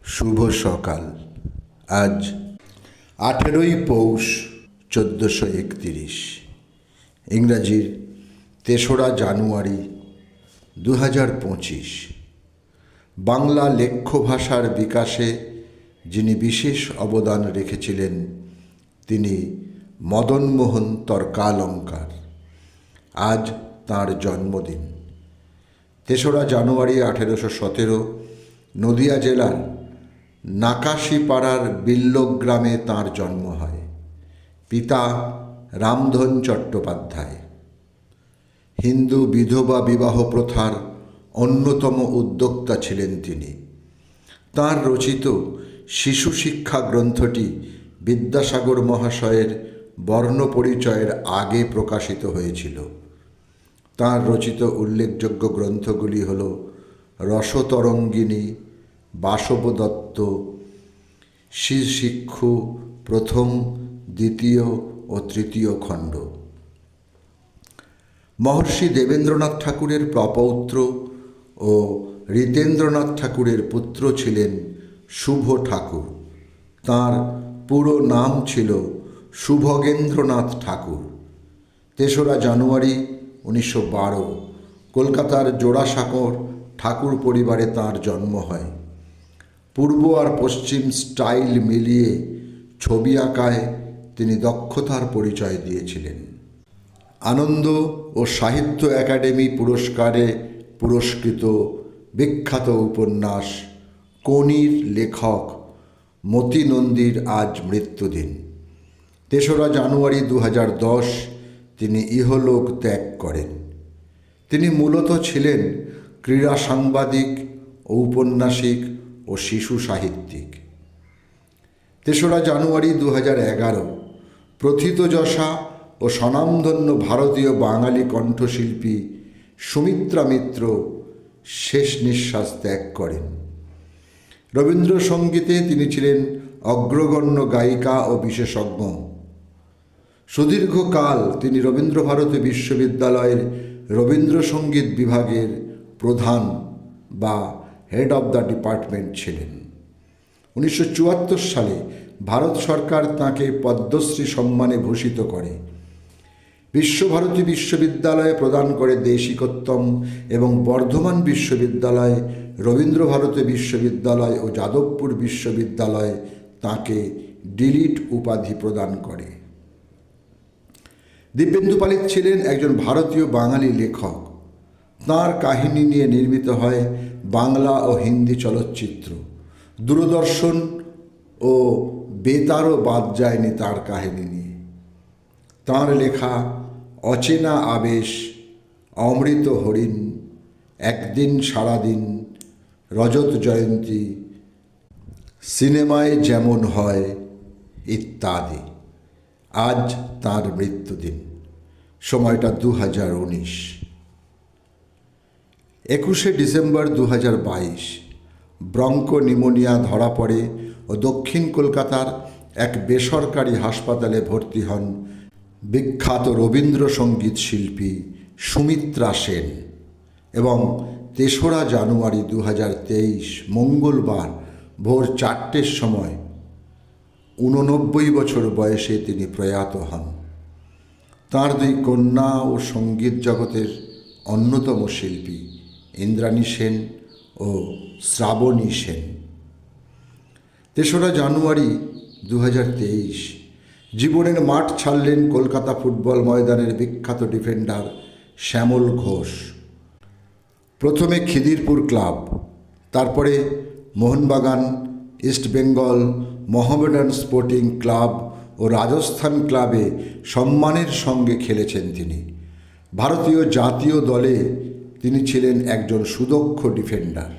শুভ সকাল। আজ 18ই পৌষ 1431, ইংরাজির 3রা জানুয়ারি 2025। বাংলা লেখ্য ভাষার বিকাশে যিনি বিশেষ অবদান রেখেছিলেন তিনি মদনমোহন তর্কালঙ্কার। আজ তাঁর জন্মদিন। 3রা জানুয়ারি 1817 নদিয়া জেলার নাকাশিপাড়ার বিল্লগ্রামে তাঁর জন্ম হয়। পিতা রামধন চট্টোপাধ্যায়। হিন্দু বিধবা বিবাহ প্রথার অন্যতম উদ্যোক্তা ছিলেন তিনি। তাঁর রচিত শিশু শিক্ষা গ্রন্থটি বিদ্যাসাগর মহাশয়ের বর্ণপরিচয়ের আগে প্রকাশিত হয়েছিল। তাঁর রচিত উল্লেখযোগ্য গ্রন্থগুলি হল রসতরঙ্গিনী, বাসবদত্ত, শিক্ষু প্রথম, দ্বিতীয় ও তৃতীয় খণ্ড। মহর্ষি দেবেন্দ্রনাথ ঠাকুরের প্রপৌত্র ও ঋতেন্দ্রনাথ ঠাকুরের পুত্র ছিলেন শুভ ঠাকুর। তাঁর পুরো নাম ছিল শুভগেন্দ্রনাথ ঠাকুর। 3রা জানুয়ারি 1912 কলকাতার জোড়াসাঁকোর ঠাকুর পরিবারে তাঁর জন্ম হয়। পূর্ব আর পশ্চিম স্টাইল মিলিয়ে ছবি আঁকায় তিনি দক্ষতার পরিচয় দিয়েছিলেন। আনন্দ ও সাহিত্য একাডেমি পুরস্কারে পুরস্কৃত বিখ্যাত উপন্যাস কোনির লেখক মতি নন্দীর আজ মৃত্যুদিন। 3রা জানুয়ারি 2010 তিনি ইহলোক ত্যাগ করেন। তিনি মূলত ছিলেন ক্রীড়া সাংবাদিক, ঔপন্যাসিক ও শিশু সাহিত্যিক। 3রা জানুয়ারি 2011 প্রথিতযশা ও স্বনামধন্য ভারতীয় বাঙালি কণ্ঠশিল্পী সুমিত্রা মিত্র শেষ নিঃশ্বাস ত্যাগ করেন। রবীন্দ্রসঙ্গীতে তিনি ছিলেন অগ্রগণ্য গায়িকা ও বিশেষজ্ঞ। সুদীর্ঘকাল তিনি রবীন্দ্রভারতী বিশ্ববিদ্যালয়ের রবীন্দ্রসঙ্গীত বিভাগের প্রধান বা হেড অব দ্য ডিপার্টমেন্ট ছিলেন। 1974 সালে ভারত সরকার তাঁকে পদ্মশ্রী সম্মানে ভূষিত করে। বিশ্বভারতী বিশ্ববিদ্যালয়ে প্রদান করে দেশিকোত্তম এবং বর্ধমান বিশ্ববিদ্যালয়, রবীন্দ্রভারতী বিশ্ববিদ্যালয় ও যাদবপুর বিশ্ববিদ্যালয় তাঁকে ডিলিট উপাধি প্রদান করে। দিব্যেন্দু পালিত ছিলেন একজন ভারতীয় বাঙালি লেখক। তাঁর কাহিনী নিয়ে নির্মিত হয় বাংলা ও হিন্দি চলচ্চিত্র। দূরদর্শন ও বেতারও বাদ যায়নি তাঁর কাহিনী নিয়ে। তাঁর লেখা অচেনা আবেশ, অমৃত হরিণ, একদিন সারাদিন, রজত জয়ন্তী, সিনেমায় যেমন হয় ইত্যাদি। আজ তাঁর মৃত্যুদিন। সময়টা 2019। 21শে ডিসেম্বর 2022 ব্রঙ্কো নিউমোনিয়া ধরা পড়ে ও দক্ষিণ কলকাতার এক বেসরকারি হাসপাতালে ভর্তি হন বিখ্যাত রবীন্দ্রসঙ্গীত শিল্পী সুমিত্রা সেন। এবং 3রা জানুয়ারি 2023 মঙ্গলবার ভোর 4টের সময় 89 বছর বয়সে তিনি প্রয়াত হন। তাঁর 2 কন্যা ও সঙ্গীত জগতের অন্যতম শিল্পী ইন্দ্রাণী সেন ও শ্রাবণী সেন। 3রা জানুয়ারি 2023 জীবনের মাঠ ছাড়লেন কলকাতা ফুটবল ময়দানের বিখ্যাত ডিফেন্ডার শ্যামল ঘোষ। প্রথমে খিদিরপুর ক্লাব, তারপরে মোহনবাগান, ইস্টবেঙ্গল, মোহামেডান স্পোর্টিং ক্লাব ও রাজস্থান ক্লাবে সম্মানের সঙ্গে খেলেছেন তিনি। ভারতীয় জাতীয় দলে তিনি ছিলেন একজন সুদক্ষ ডিফেন্ডার।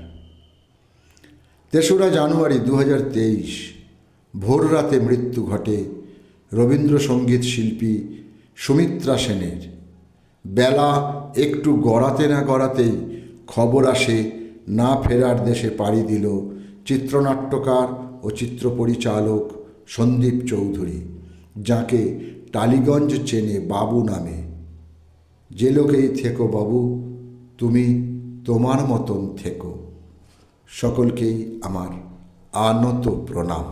3রা জানুয়ারি 2023 ভোররাতে মৃত্যু ঘটে রবীন্দ্রসঙ্গীত শিল্পী সুমিত্রা সেনের। বেলা একটু গড়াতে না গড়াতেই খবর আসে না ফেরার দেশে পাড়ি দিল চিত্রনাট্যকার ও চিত্রপরিচালক সন্দীপ চৌধুরী, যাকে টালিগঞ্জ চেনে বাবু নামে। যে লোকেই থেকো বাবু, তুমি তোমার মতন থেকো। সকলকেই আমার আনত প্রণাম।